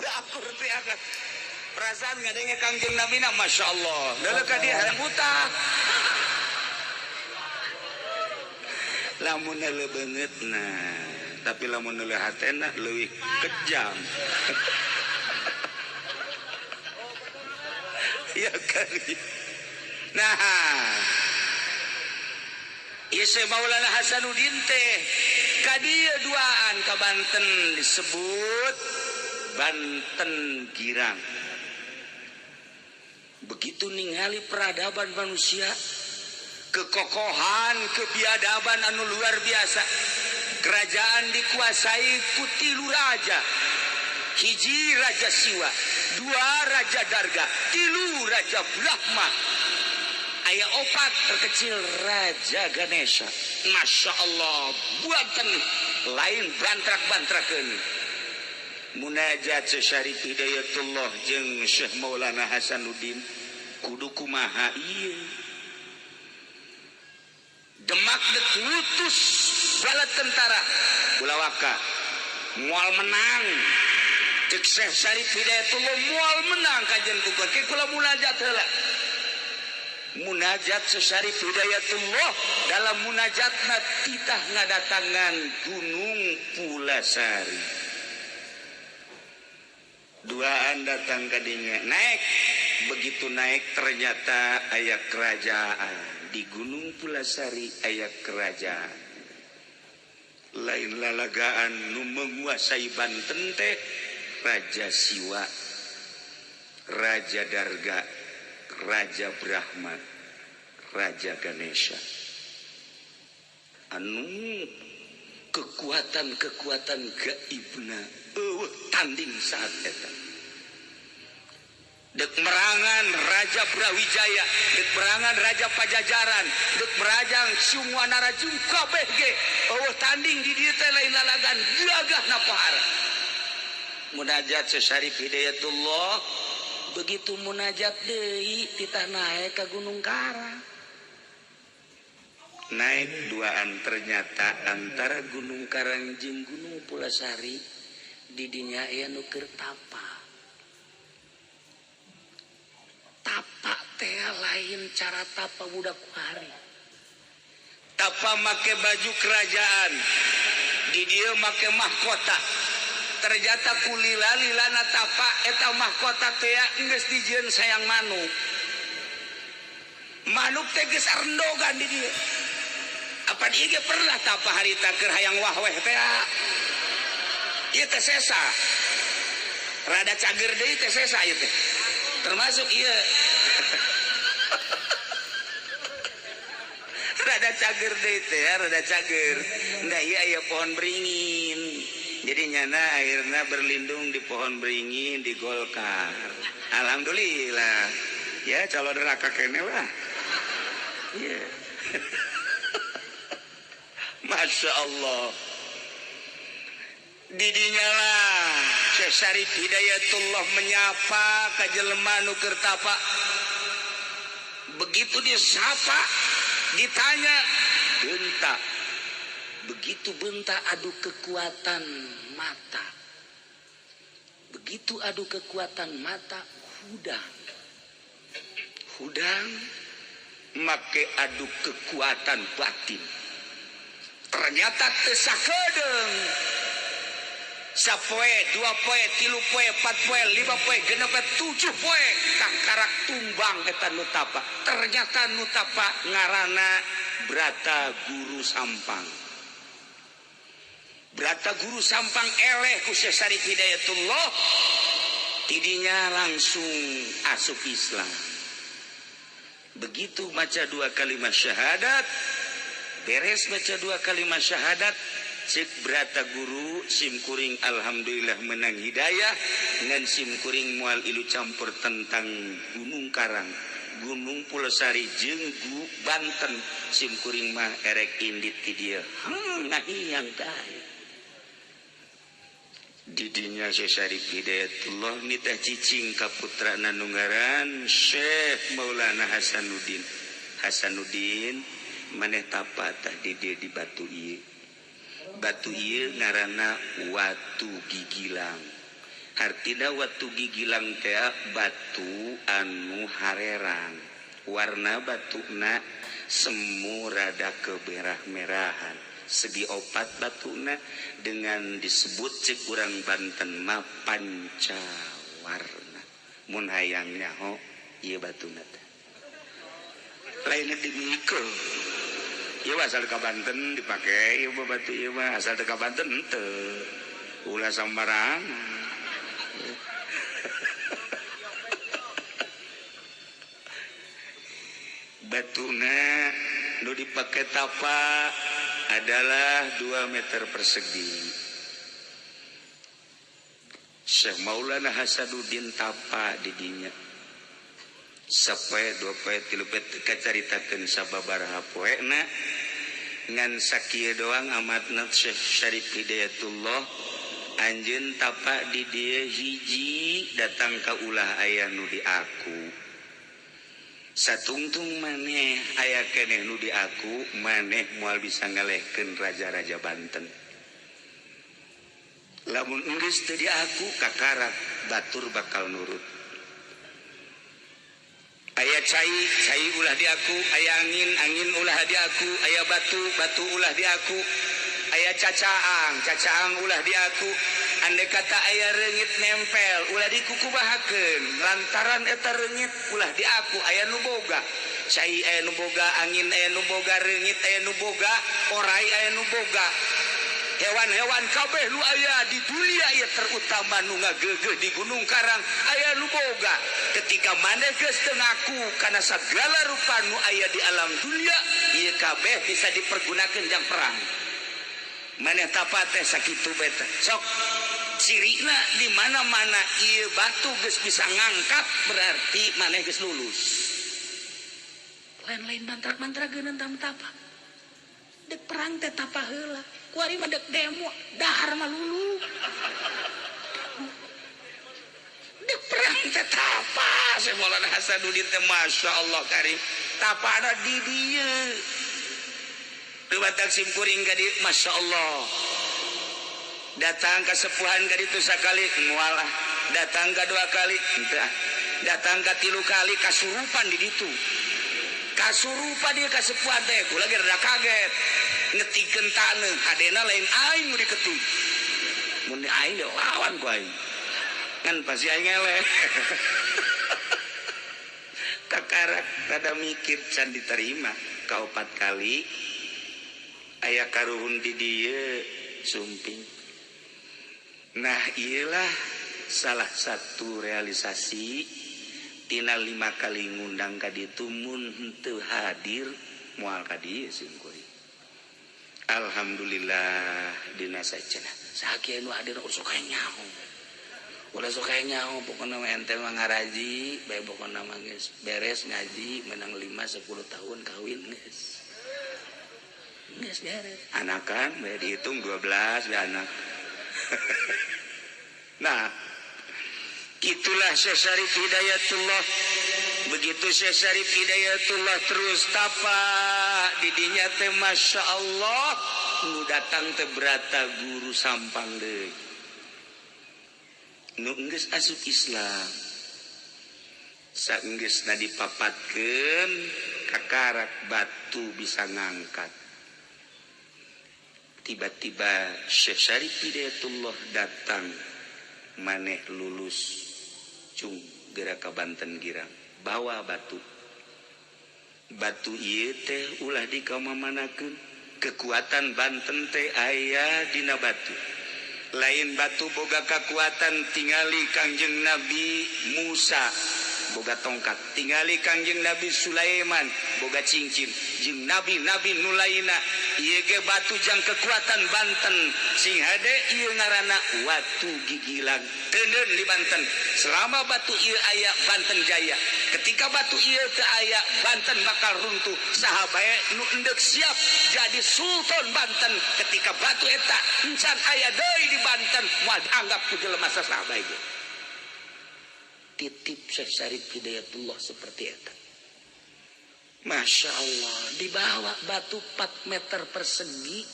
akur teh akan perasaan ngadenge Kangjeng Nabi na Masya Allah dalam ka dia hayang utah lamun leuh banget nah tapi lamun leuh hatena leuwih kejam ya kali nah ieu Maulana Hasanuddin teh ka dieu duaan ka Banten disebut Banten Girang. Begitu ningali peradaban manusia, kekokohan, kebiadaban anu luar biasa. Kerajaan dikuasai ku 3 raja. Hiji Raja Siwa, 2 Raja Darga, 3 Raja Brahma. Aya 4 terkecil Raja Ganesha. Masya Allah, buatan lain bantrak-bantrakeun. Munajat Syarif Hidayatullah jeung Syekh Maulana Hasanuddin kudu kumaha ieu demak dek ngutus bala tentara Bulawaka moal menang cek Syekh Syarif Hidayatullah moal menang kajen kukur ke kula munajat heula munajat Syarif Hidayatullah dalam munajatna titah ngadatangan Gunung Pulasari. Duaan datang ke dinya naik begitu naik ternyata aya kerajaan di Gunung Pulasari aya kerajaan lain lalagaan nu menguasai Banten teh Raja Siwa Raja Darga Raja Brahma Raja Ganesha anu kekuatan gaibna tanding saat eta dek merangan Raja Brawijaya dek merangan Raja Pajajaran dek merangan Sungwana Rajung kabeh ge tanding di dieu teh lain lalagan gagahna pohara munajat Syarif Hidayatullah begitu munajat deui titah naek ka Gunung Karang naik duaan ternyata antara Gunung Karang jeung Gunung Pulasari di dinya aya nu keur tapa teh lain cara tapa budak hari tapa make baju kerajaan di dieu make mahkota ternyata kulila-lilana tapa eta mahkota teh geus dijieun sayang manuk teh geus arendogan di dieu apa dia ge pernah tapa harita keur hayang wahweh teh ieu teh sesa rada cager deui teh sesa ieu teh termasuk ieu rada cager deui teh rada cager da ieu aya pohon beringin jadi nyana akhirna berlindung di pohon beringin di Golkar alhamdulillah ya calon neraka kene lah iya Masya Allah didinya lah Syekh Syarif Hidayatullah menyapa ka jelema nu keur tapa begitu disapa ditanya benta begitu benta adu kekuatan mata begitu adu kekuatan mata hudang make adu kekuatan batin ternyata teu sakedeung sapoe 2 poe 3 poe 4 poe 5 poe 6 poe 7 poe kakarak tumbang eta nu tapa ternyata nu tapa ngaranna Brata Guru Sampang Brata Guru Sampang eleh ku Syekh Syarif Hidayatullah tidinya langsung asup Islam begitu maca 2 kalimat syahadat beres baca 2 kalimat syahadat cek Brata Guru simkuring alhamdulillah menang hidayah ngan simkuring moal ilu campur tentang Gunung Karang Gunung Pulasari jeung Banten simkuring mah erek indit ti dieu ngahiyang tah didinya Syekh Syarif Hidayatullah nitah cicing ka putrana nu ngaran Syekh Maulana Hasanuddin maneh tapa tah di dieu di batu ieu batu ieu ngaranna watu gigilang. Artina watu gigilang teh batu anu harerang. Warna batuna semu rada kemerah-merahan. Segi opat batuna dengan disebut cek urang Banten mah pancawarna. Mun hayang nyaho ieu batuna teh. Lainnya dimikul. Ieu asal ka Banten dipake ieu batu ieu mah asal teu ka Banten henteu. Ulah sambarangan. Batuna nu dipake tapa adalah 2 meter persegi. Syekh Maulana Hasanuddin tapa di dinya. Sapoe 2 poe 3 poe kacaritakeun sababaraha poena ngan sakieu doang amatna Syekh Syarif Hidayatullah anjeun tapa di dieu hiji datang ka ulah aya nu di aku. Satungtung maneh aya keneh nu di aku maneh moal bisa ngalehkeun raja-raja Banten. Lamun geus teu di aku kakarak batur bakal nurut. Aya cai ulah di aku, aya angin ulah di aku, aya batu ulah di aku, aya cacaang ulah di aku. Andai kata aya reungit nempel ulah dikukubahakeun lantaran eta reungit ulah di aku aya nu boga cai aya nu boga angin aya nu boga reungit aya nu boga orai aya nu boga hewan-hewan kabeh nu aya di dunia ieu terutama nu ngageugeuh di Gunung Karang aya nu boga ketika maneh geus teu ngaku kana sagala rupa nu aya di alam dunia ieu kabeh bisa dipergunakeun jang perang maneh tapa teh sakitu beta sok cirina di mana-mana ieu batu geus bisa ngangkat berarti maneh geus lulus. Lain-lain mantrak-mantrageun tam tapa. Dek perang teh tapa heula. Kuari mah dek demo dahar mah lulu. Dek perang teh tapa. Syekh Maulana Hasanuddin teh masyaallah karim. Tapana di dieu. Teu batak simkuring ka dieu masyaallah. Datang ke sepuhan ka ditu sakali mualah datang ke 2 kali entah datang ke 3 kali kasurupan di ditu kasurupan dia ka sepuhan teh kula ge rada kaget ngetikeun taneuh hadena lain aing nu diketik mun aing ge lawan ku aing ngan pasti aing eleh kakarak rada mikir can diterima ka 4 kali aya karuhun di dieu sumping. Nah iyalah salah satu realisasi tina 5 kali ngundang ka ditu mun henteu hadir moal ka dieu simkuring. Alhamdulillah dina sacenah sakieu nu hadir sok aya nyaho. Ulah sok aya nyaho pokona ente mah ngaraji bae pokona mah geus beres ngaji menang 5 10 tahun kawin geus. Geus beres. Anakan bae dihitung 12 bae anak. Nah, itulah Syekh Syarif Hidayatullah. Begitu Syekh Syarif Hidayatullah terus tapa didinya teh masya Allah nu datang teh berata guru sampang deui. Nu geus asup Islam. Saenggeusna dipapatkeun kakarak batu bisa ngangkat. Tiba-tiba Syekh Syarif Hidayatullah datang maneh lulus cung geura ka Banten girang bawa batu ieu teh ulah dikamamanakeun kekuatan Banten teh aya dina batu lain batu boga kekuatan tingali Kangjeng Nabi Musa boga tongkat tingali Kangjeng Nabi Sulaiman boga cincin jeung nabi-nabi nu lainna ieu ge batu jang kekuatan Banten sing hade ieu ngaranna watu gigilang teuneun di Banten selama batu ieu aya Banten jaya ketika batu ieu teu aya Banten bakal runtuh saha bae nu endek siap jadi sultan Banten ketika batu eta encan aya deui di Banten moal anggap ku jelema saha bae ge titip Syekh Syarif Hidayatullah seperti eta. Masya Allah dibawa batu 4 meter persegi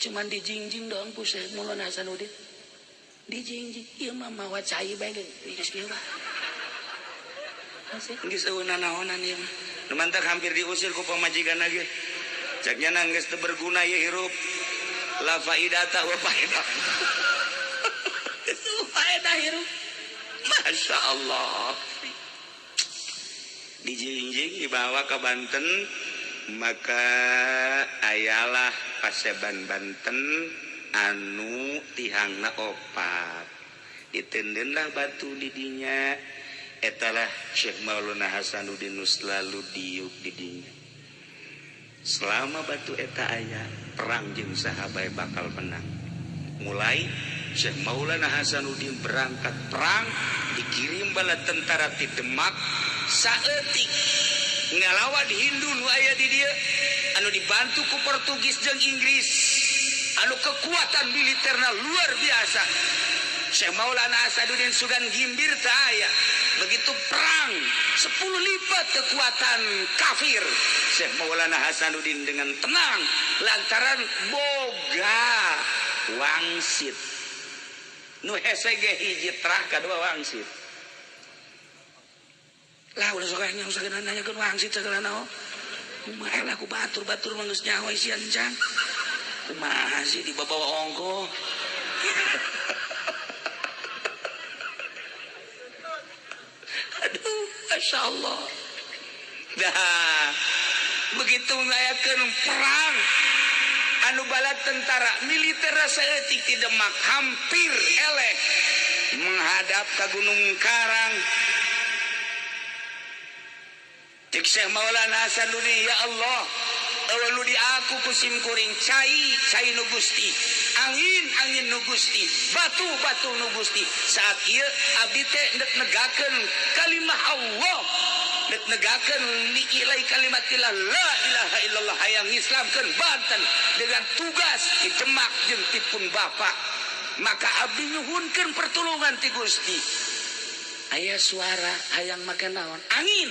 cuman dijingjing doang ku Syekh Maulana Hasanuddin dijingjing ieu mah mawa cai bae geus kieu mah geus eueuh nanaonan ieu mah nu mantak hampir diusir ku pamajikanna ge cek nya geus teu berguna ieu hirup la faidata wa faidah itu faedah hirup Masya Allah dijingjing dibawa ke Banten maka ayalah paseban Banten anu tihangna opat ditendenlah batu didinya etalah Syekh Maulana Hasanuddin selalu diuk didinya selama batu eta aya perang jeung sahabat bakal menang mulai Syekh Maulana Hasanuddin berangkat perang dikirim bala tentara ti Demak saeutik ngalawan Hindu nu aya di dieu anu dibantu ku Portugis jeung Inggris anu kekuatan militerna luar biasa Syekh Maulana Hasanuddin sugan gimbir teu aya begitu perang 10 lipat kekuatan kafir Syekh Maulana Hasanuddin dengan tenang lantaran boga wangsit nu hese ge hiji trah kadua wangsit lah ulah sok nya usah nanyakeun wangsit segala naon kumaha lah ku batur-batur mah geus nyawa isian can kumaha sih dibawa ongko aduh Masya Allah dah begitu ngayakeun perang anu bala tentara militer saeutik ti Demak hampir eleh menghadap ka Gunung Karang cek Syekh Maulana Hasanuddin ya Allah eueuh di aku kusim kuring cai nu Gusti angin nu Gusti batu nu Gusti saat ieu abdi teh neuk negakeun kalimah Allah neuk negakeun liilai kalimatillah la ilaha illallah hayang ngislamkeun Banten dengan tugas di Demak jeung ti pun Bapak maka abdi nyuhunkeun pertolongan ti Gusti aya suara hayang make naon angin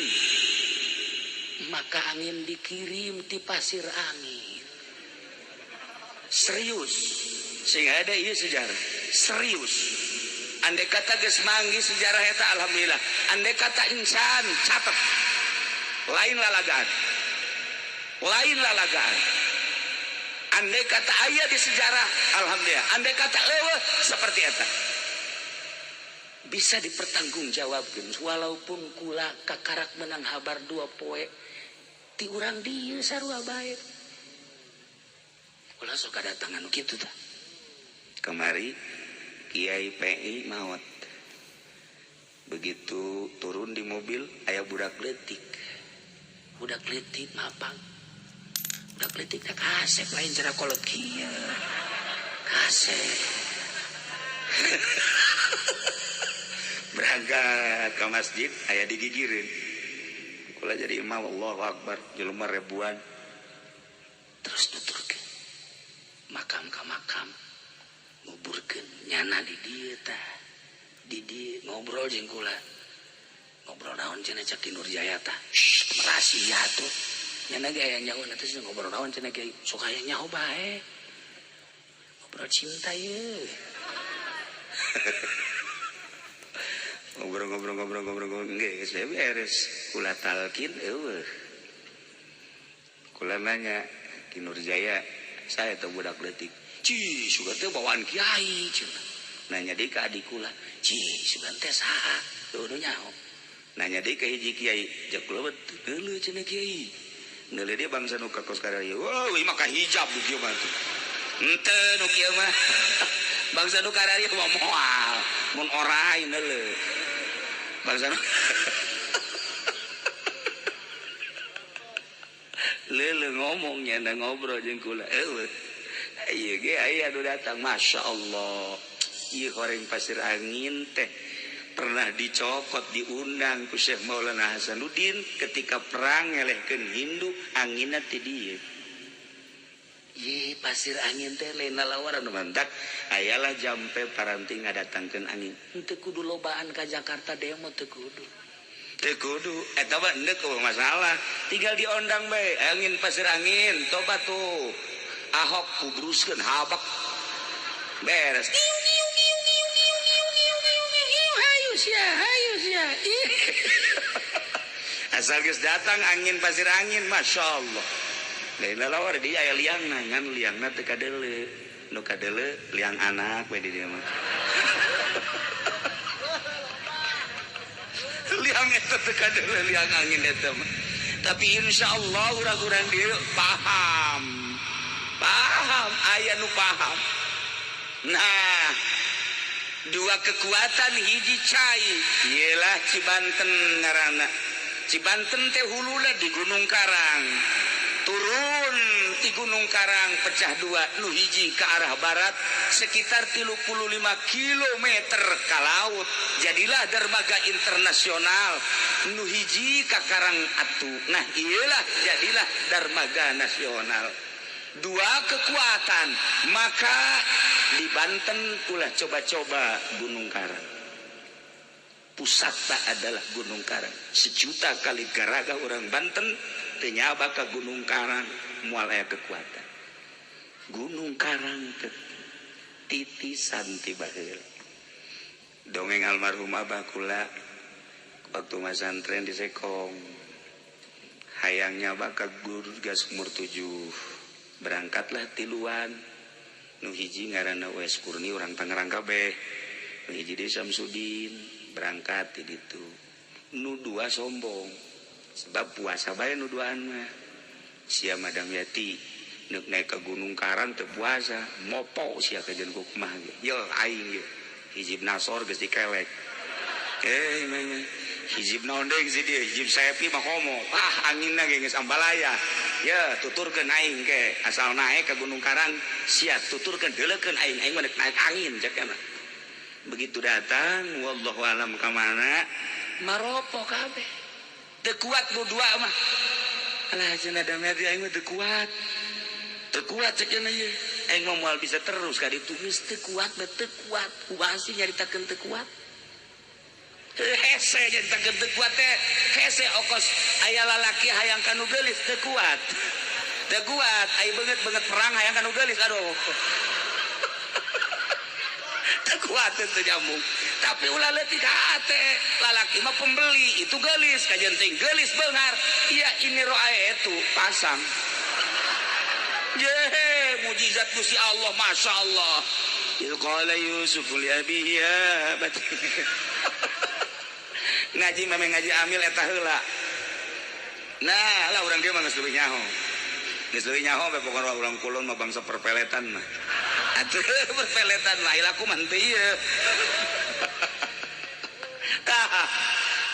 maka angin dikirim ti pasir angin serius sehingga ada ieu sejarah serius andai kata geus manggi sejarah eta alhamdulillah andai kata insan catet lain lalagaan andai kata aya di sejarah alhamdulillah andai kata eueuh seperti eta bisa dipertanggungjawabkeun walaupun kula kakarak menang habar 2 poe ti urang dieu sarua bae ulah sok kadatangan kitu tah kemari Kiai PI maot begitu turun di mobil aya budak leutik mapang budak leutik teh kasep lain cara kolot kieu kasep berangkat ke masjid aya digigireun kula jadi imam Allahu Akbar jelema ribuan terus nuturkeun makam ka makam nguburkeun nyana di dieu tah di dieu ngobrol jeung kula ngobrol naon cenah cak Ki Nurjaya tah rahasia tuh nyana ge aya nyaho teh ngobrol naon cenah ge sok aya nyaho bae ngobrol cinta ye ngobrol geus beres kula talkin eueuh kula nanya Ki Nurjaya saya teh budak leutik ci sugan teh bawaan kiai cenah nanya deui ka adik kula ci sugan teh saha teu nyaho nanya deui ka hiji kiai jak kula geuleuh cenah kiai neuleuh dia bangsa nu ka kos karaya wah ieu mah ka hijab di kieu mah henteu nu kieu mah bangsa nu karaya mah moal mun orai neuleuh bangsa lele ngomongnya dan ngobrol jeung kula eueuh ieu ge aya anu datang Masya Allah ieu horeng pasir angin teh pernah dicokot diundang ku Syekh Maulana Hasanuddin ketika perang ngelehkeun Hindu anginna ti dieu ieu pasir angin teh lain lalawaran mantak ayalah jampe paranti ngadatangkeun angin henteu kudu lobaan ka Jakarta demo teu kudu eta mah endeu masalah tinggal diondang bae angin pasir angin tobat tuh Ahok kubruskeun habak beres. Hayu sia. Asal geus datang angin pasir angin, masya Allah. Lain lalawar dia aya liangna ngan liangna teu kadeuleu. Nu kadeuleu liang anak we di dieu mah. Liang eta teu kadeuleu liang angin eta mah. Tapi insyaallah urang-urang dieu paham. Aya nu paham. Nah, dua kekuatan hiji cai ialah Cibanten ngaranna. Cibanten teh huluna di Gunung Karang. Turun di Gunung Karang pecah dua, nu hiji ke arah barat sekitar 35 km ke laut. Jadilah dermaga internasional. Nu hiji ke Karang Atu. Nah, iyalah jadilah dermaga nasional. Dua kekuatan, maka di Banten ulah coba-coba Gunung Karang. Pusatna adalah Gunung Karang. 1 juta kali garaga orang Banten ternyaba ke Gunung Karang moal aya kekuatan. Gunung Karang titisan ti baheula. Dongeng almarhum Abah kula waktu masantren di Sekong. Hayangnya bakal guru gas umur 7. Berangkatlah tiluan. Nu hiji ngaranna Wes Kurni orang Tangerang kabeh. Nu hiji di Samsudin berangkat di ditu. Nu dua sombong. Sebab puasa bae nu duaan mah. Sia Madam Yati neuk naik ke Gunung Karang teu puasa, mopo sia kajen ku kumaha ge. Yo aing ge. Hijib nasor geus dikelek. Manya. Hijib naon deui si dieu, hijib saepi mah homo. Anginna ge geus ambalaya. Ya, tuturkeun aing ke asal naik ke Gunung Karang sia tuturkeun deuleukeun aing mah naik angin cek kana. Begitu datang wallahu alam ka mana maropo kabeh. Teu kuat nu dua mah. Alah cenah damai aing mah teu kuat. Teu kuat cek kana ieu. Aing mah moal bisa terus ka ditu geus teu kuat, teu kuat. Kumaha sih nyaritakeun teu kuat? Hese nyaritakeun teu kuat teh. Hese okos aya lalaki hayang kanu geulis teu kuat. Teu kuat, ai beungeut perang hayang kanu geulis aduh. Teu kuat teu nyambung. Tapi ulah leutik ka ate, lalaki mah pembeli, itu geulis, kajenting geulis beungar. Iya ini roae itu pasang. Ye, mujizat Gusti Allah, masya Allah. Qala Yusuf li abihi ya bati. Ngaji mah ngaji amil eta heula. Nah, lah urang dieu mah geus leuwih nyaho. Geus leuwih nyaho bae pokona urang kulon mah bangsa perpeletan mah. Atuh perpeletan mah ilaku mah teu ieu.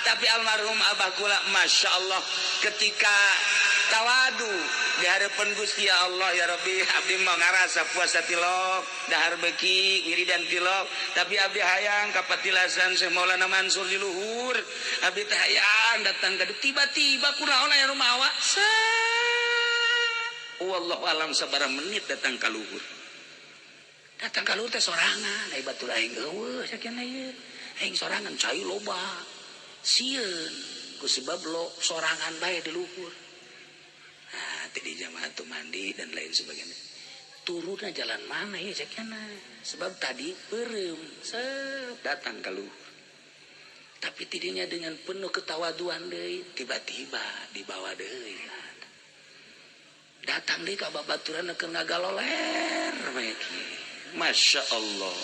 Tapi almarhum Abah kula masya Allah ketika tawadu di harapan Gusti ya Allah ya Rabbi abdi mah ngarasa puasa tilok dahar beki wiridan tilok tapi abdi hayang kapatilasan Syekh Maulana Mansur di luhur abdi teh hayang datang ka tiba-tiba kunaon aya rumawa wallahu alam sabaraha menit datang ka luhur teh sorangan ai batur aing eueuh sakieu ieu aing sorangan cai loba sieun ku sebab lo sorangan bae di luhur. Nah, tadi jamaah tuh mandi dan lain sebagainya. Turunnya jalan mana ya cekana? Sebab tadi perem, datang ke luhur. Tapi tidinya dengan penuh ketawaduan deui, tiba-tiba dibawa deui. Datang deui ka babaturan ke ngagaloler bae kieu. Masya Allah.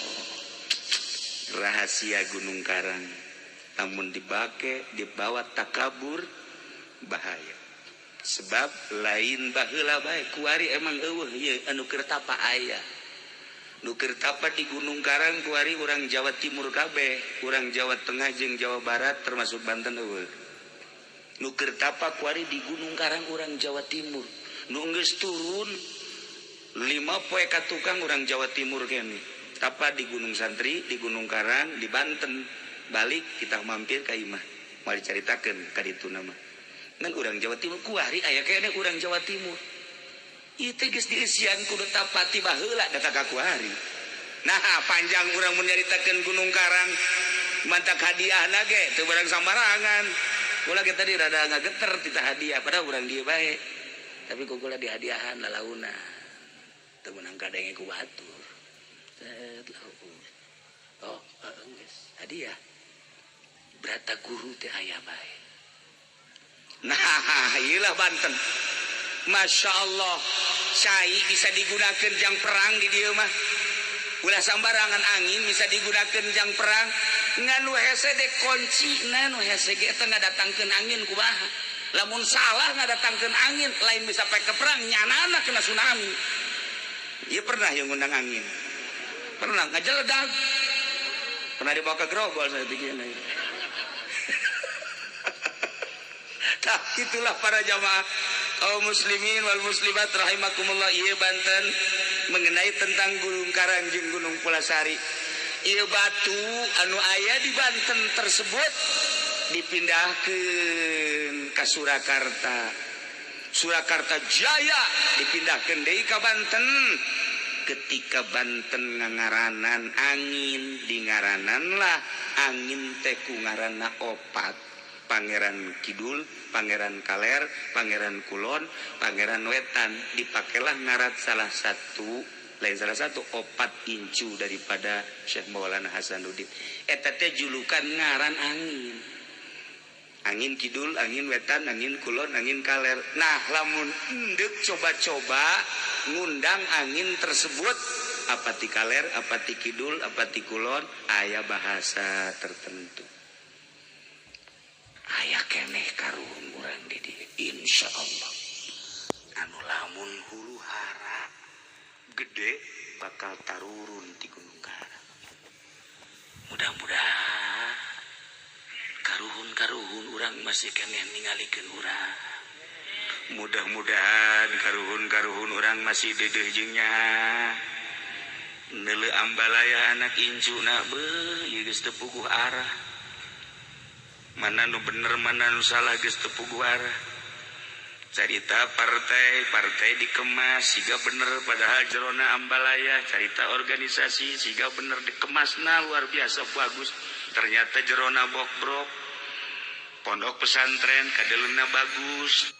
Rahasia Gunung Karang. Namun dibawa takabur bahaya. Sebab lain baheula bae kuari emang eueuh ieu anu keur tapa aya. Nu keur tapa di Gunung Karang kuari urang Jawa Timur kabeh, urang Jawa Tengah jeung Jawa Barat termasuk Banten eueuh. Nu keur tapa kuari di Gunung Karang urang Jawa Timur. Nu geus turun 5 poe ka tukang urang Jawa Timur kene. Tapa di Gunung Santri, di Gunung Karang, di Banten. Balik kita mampir ka imah. Mari caritakeun ka ditu nama. Ngan urang Jawa Timur kuari aya kene urang Jawa Timur. Ieu teh geus dieusian kudu tapati baheula datang ka kuari. Nah, panjang urang mun nyaritakeun Gunung Karang mantak hadiahna ge teu barang sambarangan. Kula ge tadi rada ngageter tita hadiah padahal urang dieu bae. Tapi kula dihadiahan lalauna. teu meunang kadenge ku batur. Set lauk. Oh, geus. Hadiah. Brata guru teh aya bae. Nah, iyalah Banten. Masya Allah, cai bisa digunakan jang perang di dieu mah. Ulah sambarangan angin bisa digunakan jang perang. Nganu hese de kunci na nu hese ge teh ngadatangkeun angin kumaha. Lamun salah ngadatangkeun angin, lain bisa pake perang nyanana kena tsunami. Ieu pernah yang ngundang angin. Pernah ngajeledag. Pernah dibawa ke Grogol saya bikin. Nah, itulah para jamaah kaum muslimin wal muslimat rahimakumullah. Ieu Banten mengenai tentang Gunung Karang jeung Gunung Pulasari. Ieu batu anu aya di Banten tersebut dipindahkeun ka Surakarta. Surakarta Jaya dipindahkeun deui ka Banten. Ketika Banten ngangaranan angin, di ngaranan lah angin teh ku ngaranna opat. Pangeran Kidul, Pangeran Kaler, Pangeran Kulon, Pangeran Wetan. Dipakailah ngaran salah satu opat incu daripada Syekh Maulana Hasanuddin. Eta teh julukan ngaran angin. Angin Kidul, angin Wetan, angin Kulon, angin Kaler. Nah, lamun endek coba-coba ngundang angin tersebut, apa ti Kaler, apa ti Kidul, apa ti Kulon, aya bahasa tertentu. Aya keneh karuhun urang di dieu insyaallah. Anu lamun huru hara gede bakal tarurun ti Gunung Karang. Mudah-mudahan karuhun urang masih keneh ningalikeun urang. Mudah-mudahan karuhun urang masih deudeuh jeung nya. Neuleuh ambalaya anak incuna beuh ieu geus teu puguh arah. Mana nu bener mana nu salah geus teu puguh arah. Carita partai dikemas siga bener padahal jerona ambalaya. Carita organisasi siga bener dikemasna luar biasa bagus. Ternyata jerona bok-brok. Pondok pesantren kadeleuna bagus.